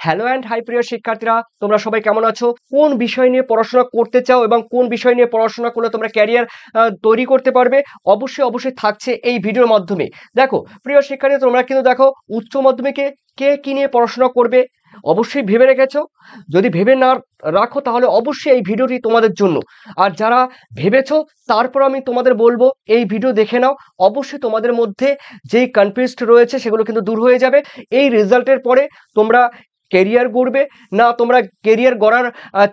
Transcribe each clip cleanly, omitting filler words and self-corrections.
Hello and high প্রিয় শিক্ষার্থীরা, তোমরা সবাই কেমন আছো? কোন বিষয় নিয়ে পড়াশোনা করতে চাও এবং কোন বিষয় নিয়ে পড়াশোনা করলে তোমরা ক্যারিয়ার তৈরি করতে পারবে, অবশ্যই থাকছে এই ভিডিওর মাধ্যমে। দেখো প্রিয় শিক্ষার্থী, তোমরা কিন্তু দেখো উচ্চ মাধ্যমিকে কে কি নিয়ে পড়াশোনা করবে অবশ্যই ভেবে রেখেছো। যদি ভেবে না রাখো তাহলে অবশ্যই এই ভিডিওটি তোমাদের জন্য। আর যারা ভেবেছো তারপর আমি তোমাদের বলবো এই ভিডিও দেখে নাও, অবশ্যই তোমাদের মধ্যে যেই কনফিউজড রয়েছে সেগুলো কিন্তু দূর হয়ে যাবে। এই রেজাল্টের পরে তোমরা কেরিয়ার গড়বে, না তোমরা কেরিয়ার গড়ার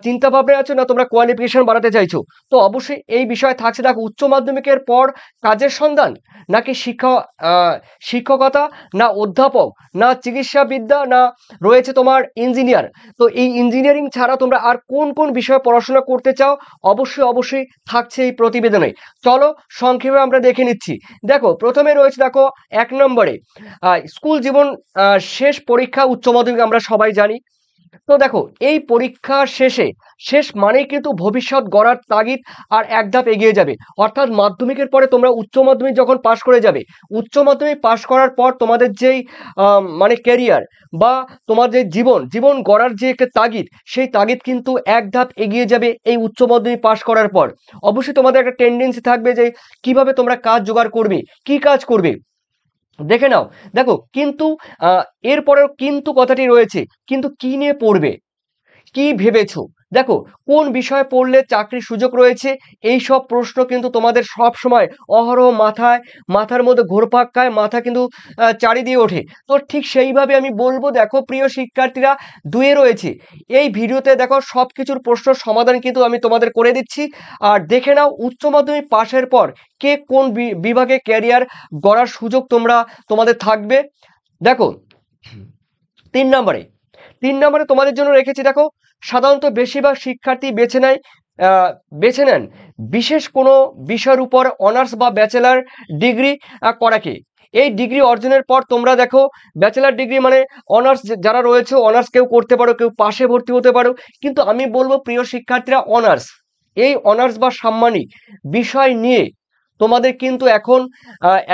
চিন্তা ভাবনা আছো, না তোমরা কোয়ালিফিকেশন বাড়াতে চাইছো, তো অবশ্যই এই বিষয়ে থাকছে। দেখো উচ্চ মাধ্যমিকের পর কাজের সন্ধান, নাকি শিক্ষকতা, না অধ্যাপক, না চিকিৎসাবিদ্যা, না রয়েছে তোমার ইঞ্জিনিয়ার। তো এই ইঞ্জিনিয়ারিং ছাড়া তোমরা আর কোন কোন বিষয়ে পড়াশোনা করতে চাও অবশ্যই থাকছে এই প্রতিবেদনে। চলো সংক্ষেপে আমরা দেখে নিচ্ছি। দেখো প্রথমে রয়েছে, দেখো 1 নম্বরে স্কুল জীবন শেষ পরীক্ষা উচ্চ মাধ্যমিক, আমরা সবাই জানি। তো দেখো এই পরীক্ষা শেষ মানেই কিন্তু ভবিষ্যৎ গড়ার তাগিদ আর এক ধাপ এগিয়ে যাবে। অর্থাৎ মাধ্যমিকের পরে তোমরা উচ্চ মাধ্যমিক যখন পাশ করে যাবে, উচ্চ মাধ্যমিক পাশ করার পর তোমাদের যেই মানে ক্যারিয়ার বা তোমার যে জীবন গড়ার যে একটা তাগিদ, সেই তাগিদ কিন্তু এক ধাপ এগিয়ে যাবে এই উচ্চ মাধ্যমিক পাশ করার পর। অবশ্যই তোমাদের একটা টেন্ডেন্সি থাকবে যে কিভাবে তোমরা কাজ জোগাড় করবে, কি কাজ করবে দেখে নাও। দেখো কিন্তু এরপরেও কিন্তু কথাটি রয়েছে, কিন্তু কি নিয়ে পড়বে, কি ভেবেছো? দেখো কোন বিষয়ে পড়লে চাকরির সুযোগ রয়েছে, এই সব প্রশ্ন কিন্তু তোমাদের সব সময় অহরহ মাথার মধ্যে ঘুরপাক খায়, মাথা কিন্তু চারি দিয়ে ওঠে। তো ঠিক সেইভাবে আমি বলবো, দেখো প্রিয় শিক্ষার্থীরা, দুয়ে রয়েছে এই ভিডিওতে দেখো সবকিছুর প্রশ্ন সমাধান কিন্তু আমি তোমাদের করে দিচ্ছি। আর দেখে নাও উচ্চ মাধ্যমিক পাশের পর কে কোন বিভাগে ক্যারিয়ার গড়ার সুযোগ তোমাদের থাকবে। দেখো 3 নম্বরে তোমাদের জন্য রেখেছি। দেখো সাধারণত বেশিরভাগ শিক্ষার্থী বেছে নেন বিশেষ কোনো বিষয়ের উপর অনার্স বা ব্যাচেলার ডিগ্রি করাকে। এই ডিগ্রি অর্জনের পর তোমরা দেখো ব্যাচেলার ডিগ্রি মানে অনার্স যারা রয়েছে, অনার্স কেউ করতে পারো, কেউ পাশে ভর্তি হতে পারো, কিন্তু আমি বলবো প্রিয় শিক্ষার্থীরা অনার্স, এই অনার্স বা সাম্মানিক বিষয় নিয়ে তোমাদের কিন্তু এখন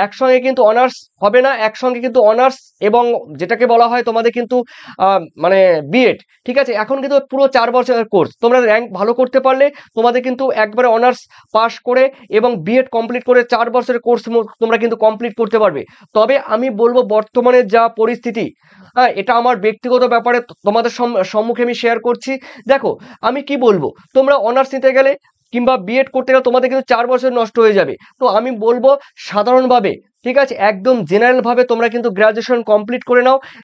একসঙ্গে কিন্তু অনার্স হবে না, একসঙ্গে কিন্তু অনার্স এবং যেটাকে বলা হয় তোমাদের কিন্তু মানে বিএড, ঠিক আছে, এখন কিন্তু পুরো 4 বছরের কোর্স। তোমরা র্যাঙ্ক ভালো করতে পারলে তোমাদের কিন্তু একবারে অনার্স পাস করে এবং বিএড কমপ্লিট করে 4 বছরের কোর্স তোমরা কিন্তু কমপ্লিট করতে পারবে। তবে আমি বলবো বর্তমানে যা পরিস্থিতি, হ্যাঁ এটা আমার ব্যক্তিগত ব্যাপারে তোমাদের সম্মুখে আমি শেয়ার করছি। দেখো আমি কি বলবো, তোমরা অনার্স নিতে গেলে কিংবা বিএড করতে গেলে তোমাদের কিন্তু 4 বছর নষ্ট হয়ে যাবে। তো আমি বলবো সাধারণভাবে, ঠিক আছে, একদম জেনারেল ভাবে তোমরা কিন্তু গ্রাজুয়েশন কমপ্লিট করে নাও।